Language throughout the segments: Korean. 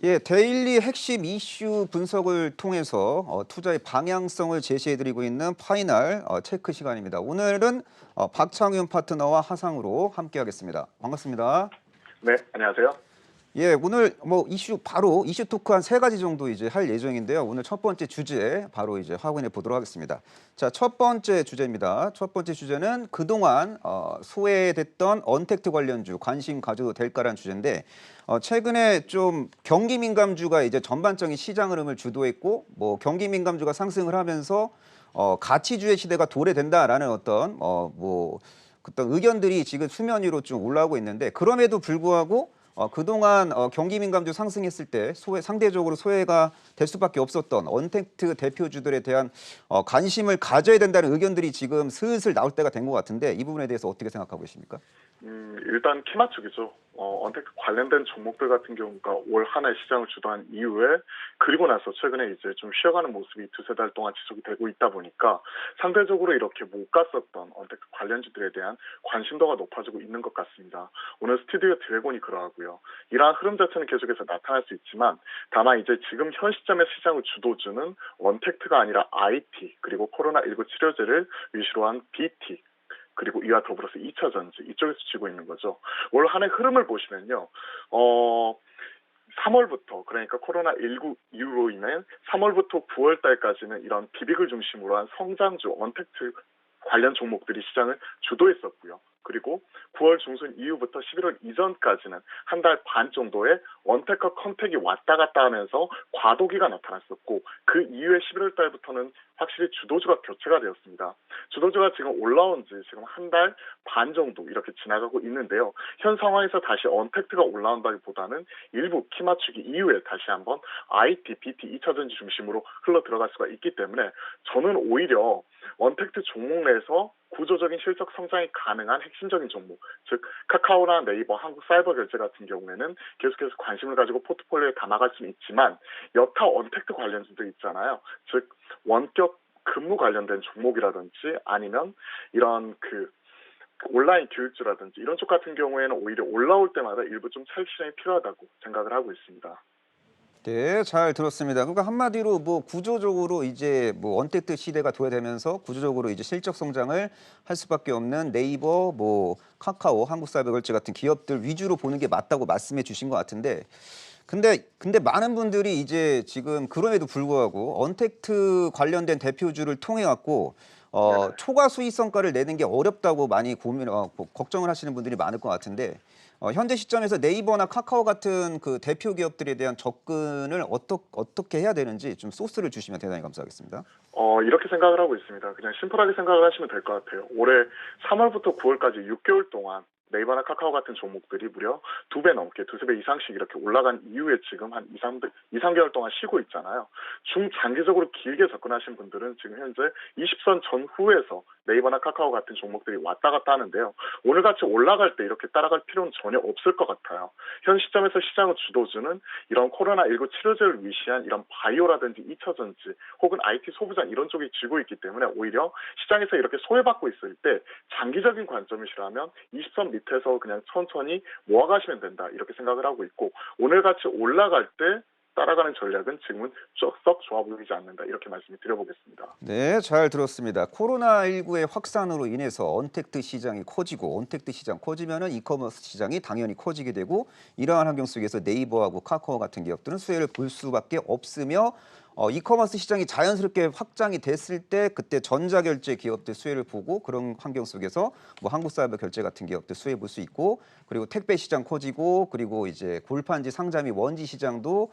예, 데일리 핵심 이슈 분석을 통해서 투자의 방향성을 제시해드리고 있는 파이널 체크 시간입니다. 오늘은 박창윤 파트너와 화상으로 함께하겠습니다. 반갑습니다. 네, 안녕하세요. 예, 오늘 뭐 바로 이슈 토크 한 세 가지 정도 이제 할 예정인데요. 오늘 첫 번째 주제 바로 이제 확인해 보도록 하겠습니다. 자, 첫 번째 주제입니다. 첫 번째 주제는 그동안 소외됐던 언택트 관련주 관심 가져도 될까라는 주제인데 최근에 좀 경기 민감주가 이제 전반적인 시장 흐름을 주도했고 뭐 경기 민감주가 상승을 하면서 가치주의 시대가 도래된다라는 어떤 어떤 의견들이 지금 수면 위로 좀 올라오고 있는데 그럼에도 불구하고 그동안 경기 민감주 상승했을 때 상대적으로 소외가 될 수밖에 없었던 언택트 대표주들에 대한 관심을 가져야 된다는 의견들이 지금 슬슬 나올 때가 된 것 같은데 이 부분에 대해서 어떻게 생각하고 계십니까? 일단 키맞추기죠. 언택트 관련된 종목들 같은 경우가 올 한 해 시장을 주도한 이후에 그리고 나서 최근에 이제 좀 쉬어가는 모습이 두세 달 동안 지속이 되고 있다 보니까 상대적으로 이렇게 못 갔었던 언택트 관련주들에 대한 관심도가 높아지고 있는 것 같습니다. 오늘 스튜디오 드래곤이 그러하고요. 이러한 흐름 자체는 계속해서 나타날 수 있지만 다만 이제 지금 현 시점의 시장을 주도주는 언택트가 아니라 IT 그리고 코로나19 치료제를 위주로 한 BT 그리고 이와 더불어서 2차 전지 이쪽에서 쥐고 있는 거죠. 올 한 해 흐름을 보시면요. 3월부터 그러니까 코로나19 이후로 인해 3월부터 9월 달까지는 이런 비빅을 중심으로 한 성장주 언택트 관련 종목들이 시장을 주도했었고요. 그리고 9월 중순 이후부터 11월 이전까지는 한 달 반 정도의 언택과 컨택이 왔다 갔다 하면서 과도기가 나타났었고 그 이후에 11월 달부터는 확실히 주도주가 교체가 되었습니다. 주도주가 지금 올라온 지 지금 한 달 반 정도 이렇게 지나가고 있는데요. 현 상황에서 다시 언택트가 올라온다기보다는 일부 키 맞추기 이후에 다시 한번 IT, BT, 2차 전지 중심으로 흘러 들어갈 수가 있기 때문에 저는 오히려 언택트 종목 내에서 구조적인 실적 성장이 가능한 핵심적인 종목, 즉 카카오나 네이버, 한국사이버결제 같은 경우에는 계속해서 관심을 가지고 포트폴리오에 담아갈 수는 있지만 여타 언택트 관련주도 있잖아요. 즉 원격 근무 관련된 종목이라든지 아니면 이런 온라인 교육주라든지 이런 쪽 같은 경우에는 오히려 올라올 때마다 일부 좀 차익 실현이 필요하다고 생각을 하고 있습니다. 네, 잘 들었습니다. 그러니까 한마디로 뭐 구조적으로 이제 뭐 언택트 시대가 도래되면서 구조적으로 이제 실적 성장을 할 수밖에 없는 네이버, 뭐 카카오, 한국사이버결제 같은 기업들 위주로 보는 게 맞다고 말씀해 주신 것 같은데 근데 많은 분들이 이제 지금 그럼에도 불구하고 언택트 관련된 대표주를 통해 갖고 네네. 초과 수익성과를 내는 게 어렵다고 많이 걱정을 하시는 분들이 많을 것 같은데 현재 시점에서 네이버나 카카오 같은 그 대표 기업들에 대한 접근을 어떻게 해야 되는지 좀 소스를 주시면 대단히 감사하겠습니다. 이렇게 생각을 하고 있습니다. 그냥 심플하게 생각을 하시면 될 것 같아요. 올해 3월부터 9월까지 6개월 동안 네이버나 카카오 같은 종목들이 무려 2배 넘게, 두세 배 이상씩 이렇게 올라간 이후에 지금 한 2, 3개월 동안 쉬고 있잖아요. 중장기적으로 길게 접근하신 분들은 지금 현재 20선 전후에서 네이버나 카카오 같은 종목들이 왔다 갔다 하는데요. 오늘같이 올라갈 때 이렇게 따라갈 필요는 전혀 없을 것 같아요. 현 시점에서 시장의 주도주는 이런 코로나19 치료제를 위시한 이런 바이오라든지 2차 전지 혹은 IT 소부장 이런 쪽이 쥐고 있기 때문에 오히려 시장에서 이렇게 소외받고 있을 때 장기적인 관점이시라면 20선 밑에서 그냥 천천히 모아가시면 된다 이렇게 생각을 하고 있고 오늘같이 올라갈 때 따라가는 전략은 지금은 썩 좋아 보이지 않는다 이렇게 말씀을 드려보겠습니다. 네, 잘 들었습니다. 코로나19의 확산으로 인해서 언택트 시장이 커지고 언택트 시장 커지면은 이커머스 시장이 당연히 커지게 되고 이러한 환경 속에서 네이버하고 카카오 같은 기업들은 수혜를 볼 수밖에 없으며 이커머스 시장이 자연스럽게 확장이 됐을 때 그때 전자결제 기업들 수혜를 보고 그런 환경 속에서 뭐 한국사이버결제 같은 기업들 수혜 볼 수 있고 그리고 택배 시장 커지고 그리고 이제 골판지 상자 및 원지 시장도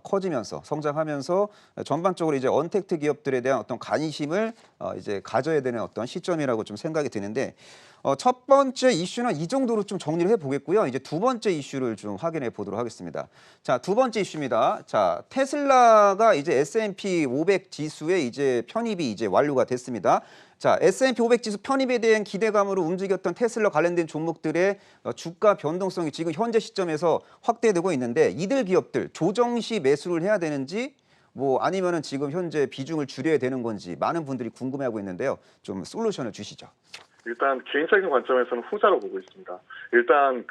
커지면서 성장하면서 전반적으로 이제 언택트 기업들에 대한 어떤 관심을 이제 가져야 되는 어떤 시점이라고 좀 생각이 드는데 첫 번째 이슈는 이 정도로 좀 정리를 해보겠고요. 이제 두 번째 이슈를 좀 확인해 보도록 하겠습니다. 자, 두 번째 이슈입니다. 자, 테슬라가 이제 S&P 500 지수에 이제 편입이 이제 완료가 됐습니다. 자, S&P 500 지수 편입에 대한 기대감으로 움직였던 테슬라 관련된 종목들의 주가 변동성이 지금 현재 시점에서 확대되고 있는데 이들 기업들 조정 시 매수를 해야 되는지 뭐 아니면은 지금 현재 비중을 줄여야 되는 건지 많은 분들이 궁금해하고 있는데요. 좀 솔루션을 주시죠. 일단 개인적인 관점에서는 후자로 보고 있습니다. 일단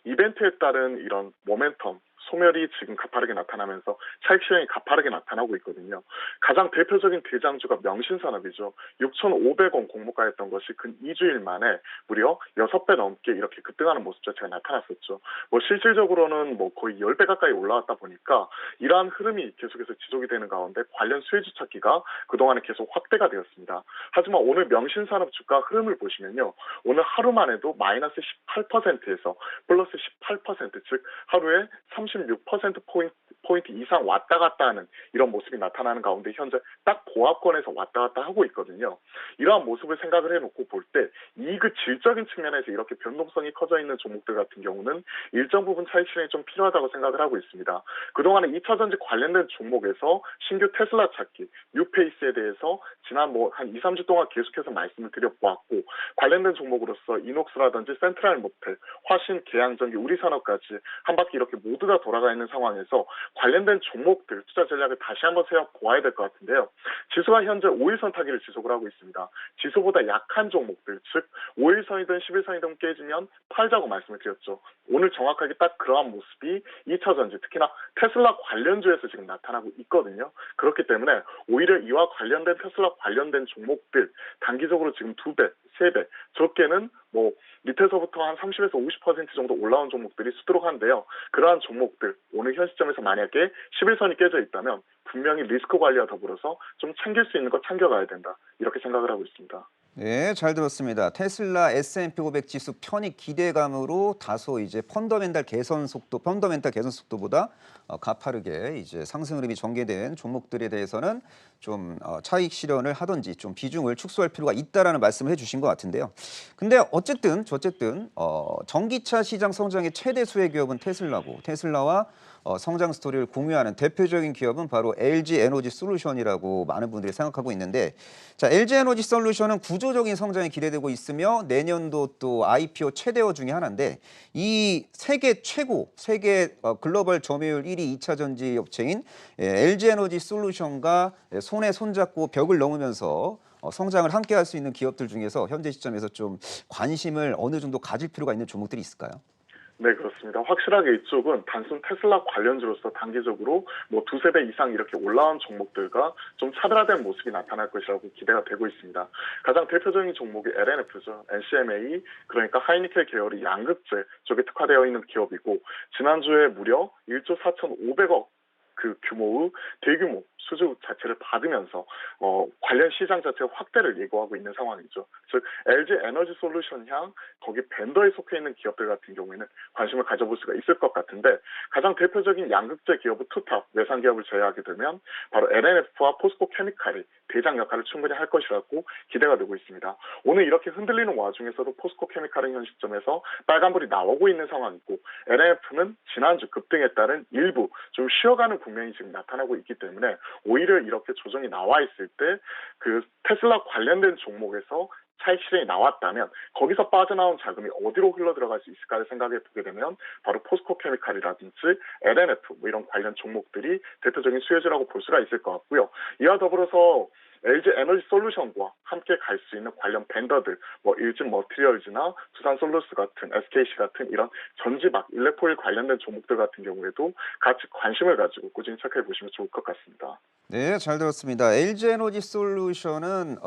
이벤트에 따른 이런 모멘텀, 소멸이 지금 가파르게 나타나면서 차익 실현이 가파르게 나타나고 있거든요. 가장 대표적인 대장주가 명신산업이죠. 6,500원 공모가였던 것이 근 2주일 만에 무려 6배 넘게 이렇게 급등하는 모습 자체가 나타났었죠. 실질적으로는 거의 10배 가까이 올라왔다 보니까 이러한 흐름이 계속해서 지속이 되는 가운데 관련 수혜주 찾기가 그동안에 계속 확대가 되었습니다. 하지만 오늘 명신산업 주가 흐름을 보시면요. 오늘 하루만 해도 마이너스 18%에서 플러스 18%, 즉 하루에 36%포인트 이상 왔다 갔다 하는 이런 모습이 나타나는 가운데 현재 딱 보합권에서 왔다 갔다 하고 있거든요. 이러한 모습을 생각을 해놓고 볼 때 이익의 질적인 측면에서 이렇게 변동성이 커져 있는 종목들 같은 경우는 일정 부분 차익 실현이 좀 필요하다고 생각을 하고 있습니다. 그동안에 2차전지 관련된 종목에서 신규 테슬라 찾기, 뉴페이스에 대해서 지난 한 2, 3주 동안 계속해서 말씀을 드려보았고 관련된 종목으로서 이녹스라든지 센트럴모텔, 화신, 계양전기, 우리산업까지 한 바퀴 이렇게 모두 다 돌아가 있는 상황에서 관련된 종목들 투자 전략을 다시 한번 세워보아야 될 것 같은데요. 지수가 현재 5일선 타기를 지속을 하고 있습니다. 지수보다 약한 종목들, 즉 5일선이든 11선이든 깨지면 팔자고 말씀을 드렸죠. 오늘 정확하게 딱 그러한 모습이 2차전지, 특히나 테슬라 관련주에서 지금 나타나고 있거든요. 그렇기 때문에 오히려 이와 관련된 테슬라 관련된 종목들 단기적으로 지금 2배, 3배, 적게는 밑에서부터 한 30에서 50% 정도 올라온 종목들이 수두룩한데요. 그러한 종목들 오늘 현 시점에서 만약에 11선이 깨져 있다면 분명히 리스크 관리와 더불어서 좀 챙길 수 있는 거 챙겨가야 된다. 이렇게 생각을 하고 있습니다. 네, 잘 들었습니다. 테슬라 S&P 500 지수 편입 기대감으로 다소 이제 펀더멘탈 개선 속도보다 가파르게 이제 상승 흐름이 전개된 종목들에 대해서는 좀 차익 실현을 하든지 좀 비중을 축소할 필요가 있다라는 말씀을 해주신 것 같은데요. 근데 어쨌든 전기차 시장 성장의 최대 수혜 기업은 테슬라고 테슬라와 성장 스토리를 공유하는 대표적인 기업은 바로 LG 에너지 솔루션이라고 많은 분들이 생각하고 있는데, 자, LG 에너지 솔루션은 구조적인 성장이 기대되고 있으며 내년도 또 IPO 최대어 중에 하나인데, 이 세계 글로벌 점유율 1위 2차 전지 업체인 LG 에너지 솔루션과 손에 손잡고 벽을 넘으면서 성장을 함께 할 수 있는 기업들 중에서 현재 시점에서 좀 관심을 어느 정도 가질 필요가 있는 종목들이 있을까요? 네, 그렇습니다. 확실하게 이쪽은 단순 테슬라 관련주로서 단기적으로 2~3배 이상 이렇게 올라온 종목들과 좀 차별화된 모습이 나타날 것이라고 기대가 되고 있습니다. 가장 대표적인 종목이 LNF죠. NCMA, 그러니까 하이니켈 계열의 양극재 쪽에 특화되어 있는 기업이고 지난주에 무려 1조 4,500억 그 규모의 대규모 수주 자체를 받으면서 관련 시장 자체 확대를 예고하고 있는 상황이죠. 즉 LG 에너지 솔루션 향 거기 벤더에 속해 있는 기업들 같은 경우에는 관심을 가져볼 수가 있을 것 같은데, 가장 대표적인 양극재 기업의 투탑 외산 기업을 제외하게 되면 바로 LNF와 포스코 케미칼이 대장 역할을 충분히 할 것이라고 기대가 되고 있습니다. 오늘 이렇게 흔들리는 와중에서도 포스코 케미칼은 현 시점에서 빨간불이 나오고 있는 상황이고, LNF는 지난주 급등에 따른 일부 좀 쉬어가는 국면이 지금 나타나고 있기 때문에 오히려 이렇게 조정이 나와 있을 때 그 테슬라 관련된 종목에서 차익 실현이 나왔다면 거기서 빠져나온 자금이 어디로 흘러 들어갈 수 있을까를 생각해 보게 되면 바로 포스코 케미칼이라든지 LNF 이런 관련 종목들이 대표적인 수혜주라고 볼 수가 있을 것 같고요. 이와 더불어서 LG 에너지 솔루션과 함께 갈 수 있는 관련 벤더들, 일진 머티리얼즈나 두산솔루스 같은, SKC 같은 이런 전지막, 일렉포일 관련된 종목들 같은 경우에도 같이 관심을 가지고 꾸준히 체크해 보시면 좋을 것 같습니다. 네, 잘 들었습니다. LG 에너지 솔루션은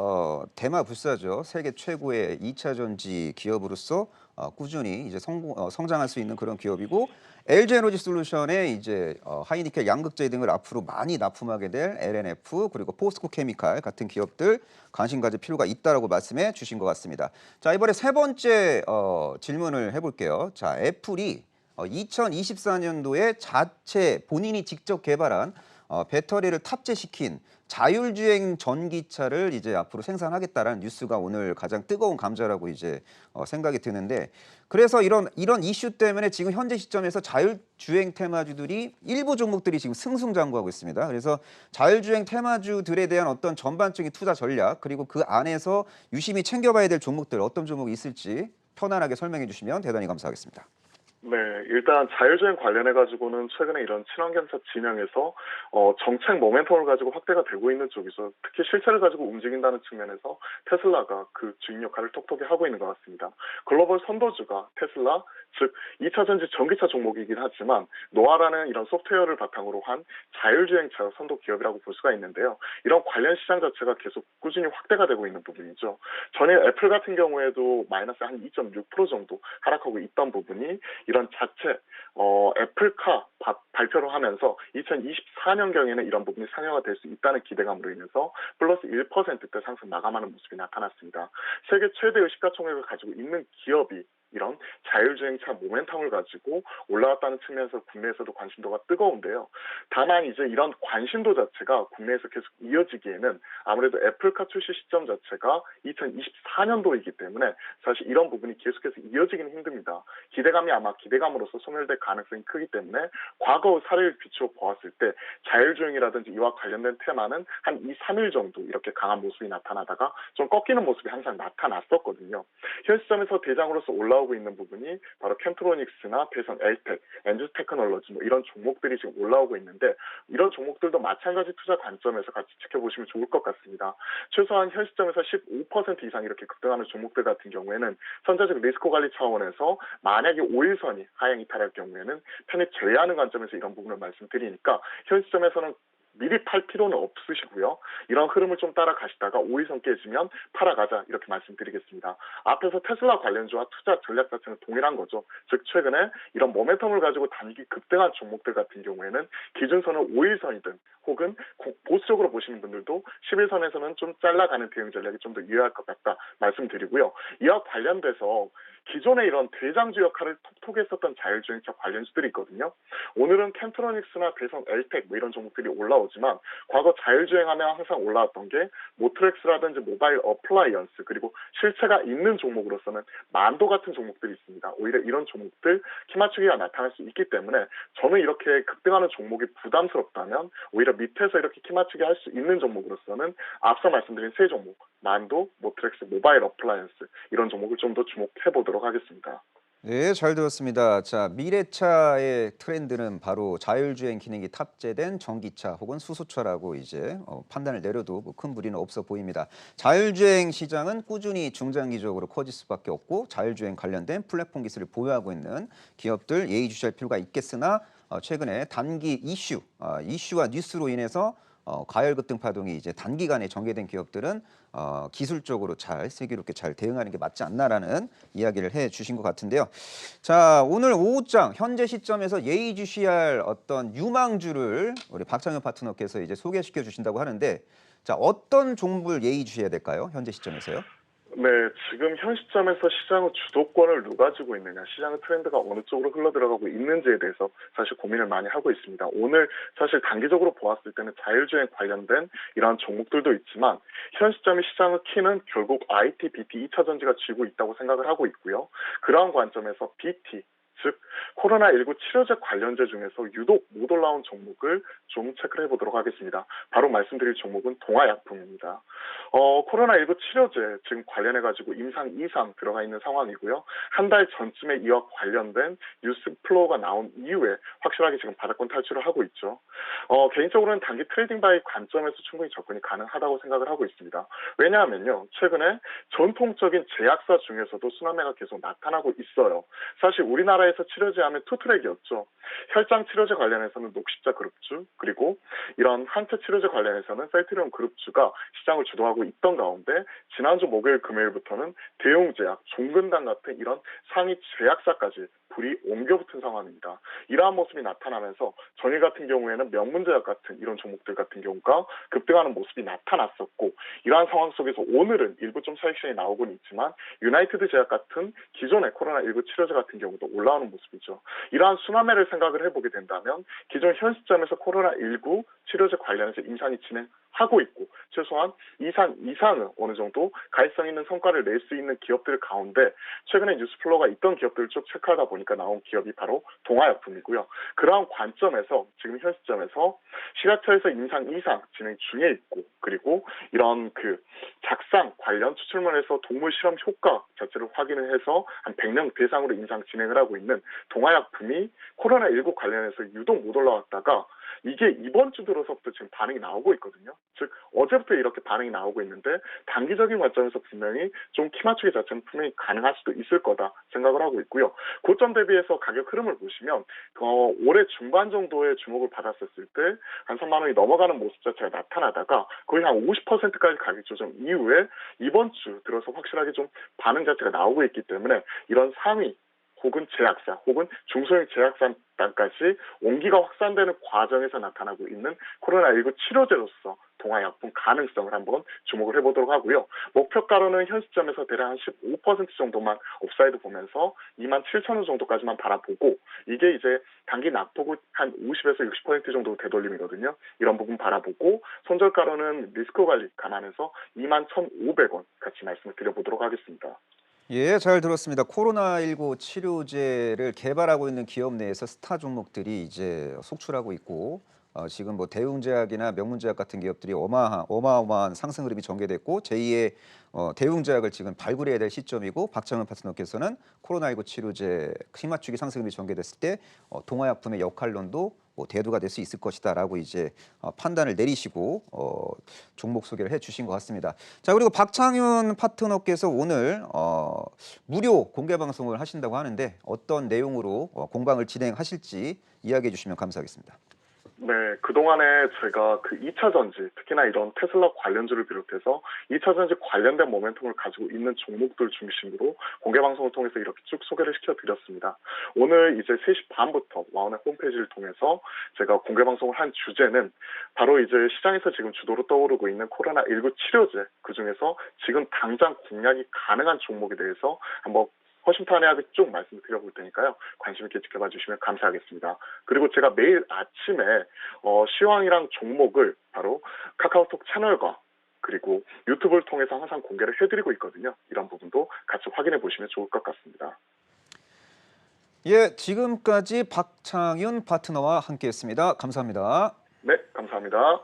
대마불사죠. 세계 최고의 2차 전지 기업으로서 꾸준히 이제 성장할 수 있는 그런 기업이고, LG 에너지 솔루션에 이제 하이니켈 양극재 등을 앞으로 많이 납품하게 될 LNF 그리고 포스코 케미칼 같은 기업들 관심 가질 필요가 있다라고 말씀해 주신 것 같습니다. 자, 이번에 세 번째 질문을 해볼게요. 자, 애플이 2024년도에 본인이 직접 개발한 배터리를 탑재시킨 자율주행 전기차를 이제 앞으로 생산하겠다라는 뉴스가 오늘 가장 뜨거운 감자라고 이제 생각이 드는데, 그래서 이런 이슈 때문에 지금 현재 시점에서 자율주행 테마주들이 일부 종목들이 지금 승승장구하고 있습니다. 그래서 자율주행 테마주들에 대한 어떤 전반적인 투자 전략, 그리고 그 안에서 유심히 챙겨봐야 될 종목들 어떤 종목이 있을지 편안하게 설명해 주시면 대단히 감사하겠습니다. 네, 일단 자율주행 관련해 가지고는 최근에 이런 친환경차 진영에서 정책 모멘텀을 가지고 확대가 되고 있는 쪽이죠. 특히 실체를 가지고 움직인다는 측면에서 테슬라가 그 주인 역할을 톡톡히 하고 있는 것 같습니다. 글로벌 선도주가 테슬라, 즉 2차 전지 전기차 종목이긴 하지만 노아라는 이런 소프트웨어를 바탕으로 한 자율주행차 선도 기업이라고 볼 수가 있는데요. 이런 관련 시장 자체가 계속 꾸준히 확대가 되고 있는 부분이죠. 전에 애플 같은 경우에도 마이너스 한 2.6% 정도 하락하고 있던 부분이 이런 자체 애플카 발표를 하면서 2024년경에는 이런 부분이 상회가 될 수 있다는 기대감으로 인해서 플러스 1%대 상승 마감하는 모습이 나타났습니다. 세계 최대의 시가총액을 가지고 있는 기업이 이런 자율주행차 모멘텀을 가지고 올라왔다는 측면에서 국내에서도 관심도가 뜨거운데요. 다만 이제 이런 관심도 자체가 국내에서 계속 이어지기에는 아무래도 애플카 출시 시점 자체가 2024년도이기 때문에 사실 이런 부분이 계속해서 이어지기는 힘듭니다. 기대감이 아마 기대감으로서 소멸될 가능성이 크기 때문에 과거 사례를 비추어 보았을 때 자율주행이라든지 이와 관련된 테마는 한 2, 3일 정도 이렇게 강한 모습이 나타나다가 좀 꺾이는 모습이 항상 나타났었거든요. 현 시점에서 대장으로서 올라오고 있는 부분이 바로 캠트로닉스나 대선 엘텍, 엔즈 테크놀로지 이런 종목들이 지금 올라오고 있는데 이런 종목들도 마찬가지 투자 관점에서 같이 지켜보시면 좋을 것 같습니다. 최소한 현 시점에서 15% 이상 이렇게 급등하는 종목들 같은 경우에는 선제적 리스크 관리 차원에서 만약에 5일선이 하향 이탈할 경우에는 편입 제외하는 관점에서 이런 부분을 말씀드리니까 현 시점에서는 미리 팔 필요는 없으시고요. 이런 흐름을 좀 따라가시다가 5일선 깨지면 팔아가자 이렇게 말씀드리겠습니다. 앞에서 테슬라 관련주와 투자 전략 자체는 동일한 거죠. 즉 최근에 이런 모멘텀을 가지고 단기 급등한 종목들 같은 경우에는 기준선은 5일선이든 혹은 보수적으로 보시는 분들도 11선에서는 좀 잘라가는 대응 전략이 좀 더 유효할 것 같다 말씀드리고요. 이와 관련돼서 기존의 이런 대장주 역할을 톡톡히 했었던 자율주행차 관련주들이 있거든요. 오늘은 캠트로닉스나 대성 엘텍 이런 종목들이 올라오지만 과거 자율주행하면 항상 올라왔던 게 모트렉스라든지 모바일 어플라이언스 그리고 실체가 있는 종목으로서는 만도 같은 종목들이 있습니다. 오히려 이런 종목들 키맞추기가 나타날 수 있기 때문에 저는 이렇게 급등하는 종목이 부담스럽다면 오히려 밑에서 이렇게 키맞추기 할 수 있는 종목으로서는 앞서 말씀드린 세 종목 만도, 모트렉스, 모바일 어플라이언스 이런 종목을 좀 더 주목해 보도록 하겠습니다. 네, 잘 들었습니다. 자, 미래차의 트렌드는 바로 자율주행 기능이 탑재된 전기차 혹은 수소차라고 이제 판단을 내려도 뭐 큰 무리는 없어 보입니다. 자율주행 시장은 꾸준히 중장기적으로 커질 수밖에 없고 자율주행 관련된 플랫폼 기술을 보유하고 있는 기업들 예의주시할 필요가 있겠으나 최근에 단기 이슈와 뉴스로 인해서 가열 급등 파동이 이제 단기간에 전개된 기업들은 기술적으로 슬기롭게 잘 대응하는 게 맞지 않나라는 이야기를 해주신 것 같은데요. 자, 오늘 오후장 현재 시점에서 예의주시할 어떤 유망주를 우리 박창현 파트너께서 이제 소개시켜 주신다고 하는데, 자, 어떤 종목을 예의주시해야 될까요? 현재 시점에서요? 네, 지금 현 시점에서 시장의 주도권을 누가 쥐고 있느냐, 시장의 트렌드가 어느 쪽으로 흘러들어가고 있는지에 대해서 사실 고민을 많이 하고 있습니다. 오늘 사실 단기적으로 보았을 때는 자율주행 관련된 이러한 종목들도 있지만 현 시점의 시장의 키는 결국 IT, BT, 2차 전지가 쥐고 있다고 생각을 하고 있고요. 그러한 관점에서 BT, 즉 코로나19 치료제 관련제 중에서 유독 못 올라온 종목을 좀 체크를 해보도록 하겠습니다. 바로 말씀드릴 종목은 동아약품입니다. 코로나19 치료제 지금 관련해가지고 임상 2상 들어가 있는 상황이고요. 한 달 전쯤에 이와 관련된 뉴스 플로우가 나온 이후에 확실하게 지금 바닥권 탈출을 하고 있죠. 개인적으로는 단기 트레이딩 바이 관점에서 충분히 접근이 가능하다고 생각을 하고 있습니다. 왜냐하면요, 최근에 전통적인 제약사 중에서도 순환매가 계속 나타나고 있어요. 사실 우리나라에서 치료제 하면 투트랙이었죠. 혈장 치료제 관련해서는 녹십자 그룹주, 그리고 이런 항체 치료제 관련해서는 셀트리온 그룹주가 시장을 주도하고 있던 가운데 지난주 목요일 금요일부터는 대웅제약, 종근당 같은 이런 상위 제약사까지 불이 옮겨붙은 상황입니다. 이러한 모습이 나타나면서 전일 같은 경우에는 명문제약 같은 이런 종목들 같은 경우가 급등하는 모습이 나타났었고, 이러한 상황 속에서 오늘은 일부 좀 차익 시장이 나오고는 있지만 유나이티드 제약 같은 기존의 코로나19 치료제 같은 경우도 올라오는 모습이죠. 이러한 순환매를 생각을 해보게 된다면 기존 현 시점에서 코로나19 치료제 관련해서 임상이 진행하고 있고 최소한 이상은 어느 정도 가치성 있는 성과를 낼 수 있는 기업들 가운데 최근에 뉴스플로우가 있던 기업들을 쭉 체크하다 보니까 나온 기업이 바로 동아약품이고요. 그러한 관점에서 지금 현 시점에서 식약처에서 임상 2상 진행 중에 있고, 그리고 이런 그 작상 관련 추출물에서 동물 실험 효과 자체를 확인을 해서 한 100명 대상으로 임상 진행을 하고 있는 동아약품이 코로나19 관련해서 유독 못 올라왔다가 이게 이번 주 들어서부터 지금 반응이 나오고 있거든요. 즉 어제부터 이렇게 반응이 나오고 있는데 단기적인 관점에서 분명히 좀 키 맞추기 자체는 분명히 가능할 수도 있을 거다 생각을 하고 있고요. 고점 대비해서 가격 흐름을 보시면 올해 중반 정도의 주목을 받았었을 때 한 3만 원이 넘어가는 모습 자체가 나타나다가 거의 한 50%까지 가격 조정 이후에 이번 주 들어서 확실하게 좀 반응 자체가 나오고 있기 때문에 이런 상위 혹은 제약사 혹은 중소형 제약사까지 온기가 확산되는 과정에서 나타나고 있는 코로나19 치료제로서 동아약품 가능성을 한번 주목을 해보도록 하고요. 목표가로는 현 시점에서 대략 한 15% 정도만 업사이드 보면서 27,000원 정도까지만 바라보고, 이게 이제 단기 낙폭은 한 50에서 60% 정도 되돌림이거든요. 이런 부분 바라보고 손절가로는 리스크 관리 감안해서 21,500원 같이 말씀을 드려보도록 하겠습니다. 예, 잘 들었습니다. 코로나19 치료제를 개발하고 있는 기업 내에서 스타 종목들이 이제 속출하고 있고, 지금 뭐 대웅제약이나 명문제약 같은 기업들이 어마어마한 상승 흐름이 전개됐고, 제2의 대웅제약을 지금 발굴해야 될 시점이고, 박창현 파트너께서는 코로나19 치료제 힘 맞추기 상승 흐름이 전개됐을 때 동아약품의 역할론도 뭐 대두가 될 수 있을 것이다라고 이제 판단을 내리시고 종목 소개를 해주신 것 같습니다. 자, 그리고 박창윤 파트너께서 오늘 무료 공개 방송을 하신다고 하는데 어떤 내용으로 공방을 진행하실지 이야기해 주시면 감사하겠습니다. 네, 그동안에 제가 그 2차 전지, 특히나 이런 테슬라 관련주를 비롯해서 2차 전지 관련된 모멘텀을 가지고 있는 종목들 중심으로 공개 방송을 통해서 이렇게 쭉 소개를 시켜드렸습니다. 오늘 이제 3시 반부터 와운의 홈페이지를 통해서 제가 공개 방송을 한 주제는 바로 이제 시장에서 지금 주도로 떠오르고 있는 코로나19 치료제, 그중에서 지금 당장 공략이 가능한 종목에 대해서 한번 허심탄회하게 쭉 말씀을 드려볼 테니까요. 관심 있게 지켜봐 주시면 감사하겠습니다. 그리고 제가 매일 아침에 시황이랑 종목을 바로 카카오톡 채널과 그리고 유튜브를 통해서 항상 공개를 해드리고 있거든요. 이런 부분도 같이 확인해 보시면 좋을 것 같습니다. 예, 지금까지 박창윤 파트너와 함께했습니다. 감사합니다. 네, 감사합니다.